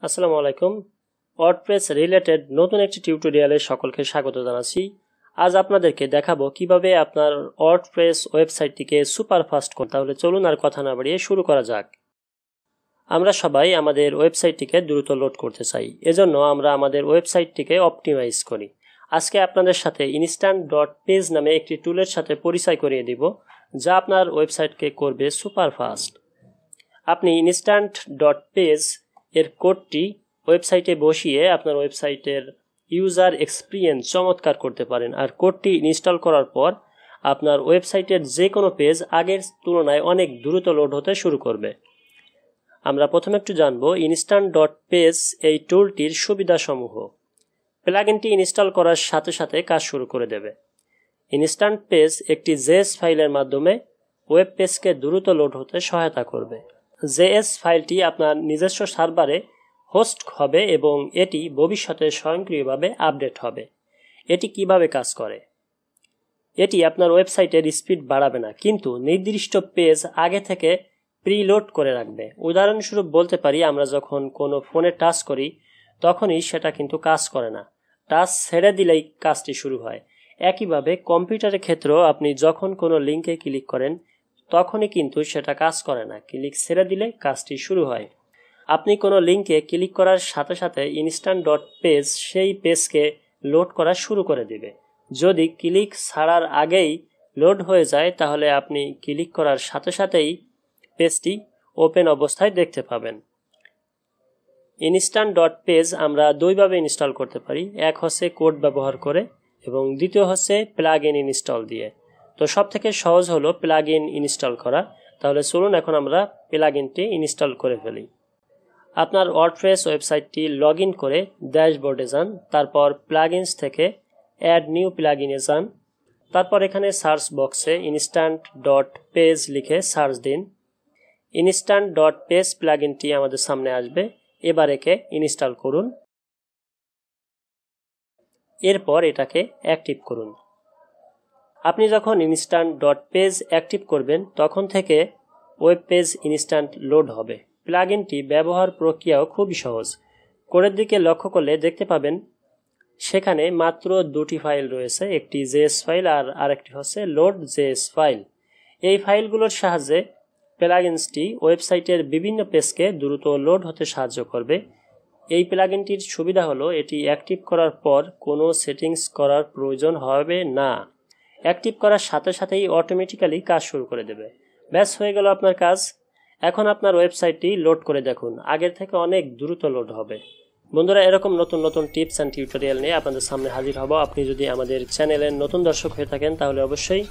আসসালামু আলাইকুম। WordPress related নতুন একটি টিউটোরিয়ালে সকলকে স্বাগত জানাচ্ছি। আজ আপনাদেরকে দেখাবো কিভাবে আপনার ওয়ার্ডপ্রেস ওয়েবসাইটটিকে সুপার ফাস্ট করতে। তাহলে চলুন আর কথা না বাড়িয়ে শুরু করা যাক। আমরা সবাই আমাদের ওয়েবসাইটটিকে দ্রুত লোড করতে চাই, এজন্য আমরা আমাদের ওয়েবসাইটটিকে অপটিমাইজ করি। আজকে আপনাদের সাথে ইনস্ট্যান্ট.পেজ নামে একটি টুলের সাথে পরিচয় করিয়ে দিব, যা আপনার ওয়েবসাইটকে করবে সুপার ফাস্ট। আপনি ইনস্ট্যান্ট.পেজ এর কোডটি ওয়েবসাইটে বসিয়ে আপনার ওয়েবসাইটের ইউজার এক্সপিরিয়েন্স চমৎকার করতে পারেন। আর কোডটি ইনস্টল করার পর আপনার ওয়েবসাইটের যে কোনো পেজ আগের তুলনায় অনেক দ্রুত লোড হতে শুরু করবে। আমরা প্রথমে একটু জানব ইনস্ট্যান্ট.পেজ এই টুলটির সুবিধাসমূহ। প্লাগইনটি ইনস্টল করার সাথে সাথে কাজ শুরু করে দেবে। ইনস্ট্যান্ট পেজ একটি জেএস ফাইলের মাধ্যমে ওয়েব পেজকে দ্রুত লোড হতে সহায়তা করবে। জেএস ফাইলটি আপনার নিজস্ব সার্ভারে হোস্ট হবে এবং এটি ভবিষ্যতে স্বয়ংক্রিয়ভাবে আপডেট হবে। এটি কিভাবে কাজ করে? এটি আপনার ওয়েবসাইটের স্পিড বাড়াবে না, কিন্তু নির্দিষ্ট পেজ আগে থেকে প্রিলোড করে রাখবে। উদাহরণস্বরূপ বলতে পারি, আমরা যখন কোনো ফোনে টাচ করি তখনই সেটা কিন্তু কাজ করে না, টাচ ছেড়ে দিলেই কাজটি শুরু হয়। একইভাবে কম্পিউটারের ক্ষেত্রেও আপনি যখন কোনো লিঙ্কে ক্লিক করেন তখনই কিন্তু সেটা কাজ করে না, ক্লিক ছেড়ে দিলে কাজটি শুরু হয়। আপনি কোনো লিঙ্কে ক্লিক করার সাথে সাথে ইনস্ট্যান্ট.পেজ সেই পেজকে লোড করা শুরু করে দিবে। যদি ক্লিক ছাড়ার আগেই লোড হয়ে যায় তাহলে আপনি ক্লিক করার সাথে সাথেই পেজটি ওপেন অবস্থায় দেখতে পাবেন। ইনস্ট্যান্ট.পেজ আমরা দুইভাবে ইনস্টল করতে পারি, এক হচ্ছে কোড ব্যবহার করে এবং দ্বিতীয় হচ্ছে প্লাগইন ইনস্টল দিয়ে। তো সব থেকে সহজ হলো প্লাগইন ইনস্টল করা। তাহলে চলুন এখন আমরা প্লাগইনটি ইনস্টল করে ফেলি। আপনার ওয়ার্ডপ্রেস ওয়েবসাইটটি লগ ইন করে ড্যাশবোর্ডে যান, তারপর প্লাগইনস থেকে অ্যাড নিউ প্লাগইনে যান, তারপর এখানে সার্চ বক্সে ইনস্ট্যান্ট.পেজ লিখে সার্চ দিন। ইনস্ট্যান্ট.পেজ প্লাগইনটি আমাদের সামনে আসবে। এবার একে ইনস্টল করুন, এরপর এটাকে অ্যাক্টিভ করুন। আপনি যখন ইনস্ট্যান্ট.পেজ অ্যাক্টিভ করবেন তখন থেকে ওয়েব পেজ ইনস্ট্যান্ট লোড হবে। প্লাগইনটি ব্যবহার প্রক্রিয়াও খুবই সহজ। কোডের দিকে লক্ষ্য করলে দেখতে পাবেন সেখানে মাত্র দুটি ফাইল রয়েছে, একটি জেএস ফাইল আর আরেকটি হচ্ছে লোড জেএস ফাইল। এই ফাইলগুলোর সাহায্যে প্লাগইনসটি ওয়েবসাইটের বিভিন্ন পেজকে দ্রুত লোড হতে সাহায্য করবে। এই প্লাগইনটির সুবিধা হলো এটি অ্যাক্টিভ করার পর কোনো সেটিংস করার প্রয়োজন হবে না। অ্যাক্টিভ করার সাথে সাথেই অটোমেটিক্যালি কাজ শুরু করে দেবে। ব্যাস, হয়ে গেল আপনার কাজ। এখন আপনার ওয়েবসাইটটি লোড করে দেখুন, আগের থেকে অনেক দ্রুত লোড হবে। বন্ধুরা, এরকম নতুন নতুন টিপস অ্যান্ড টিউটোরিয়াল নিয়ে আপনাদের সামনে হাজির হব। আপনি যদি আমাদের চ্যানেলের নতুন দর্শক হয়ে থাকেন তাহলে অবশ্যই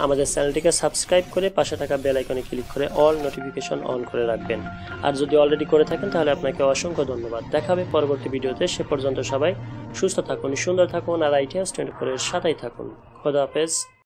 আমাদের চ্যানেলটিকে সাবস্ক্রাইব করে পাশে থাকা বেল আইকনে ক্লিক করে অল নোটিফিকেশন অন করে রাখবেন। আর যদি অলরেডি করে থাকেন তাহলে আপনাকে অসংখ্য ধন্যবাদ। দেখা হবে পরবর্তী ভিডিওতে। সে পর্যন্ত সবাই সুস্থ থাকুন, সুন্দর থাকুন আর Itouse24 এর সাথেই থাকুন। খোদা হাফেজ।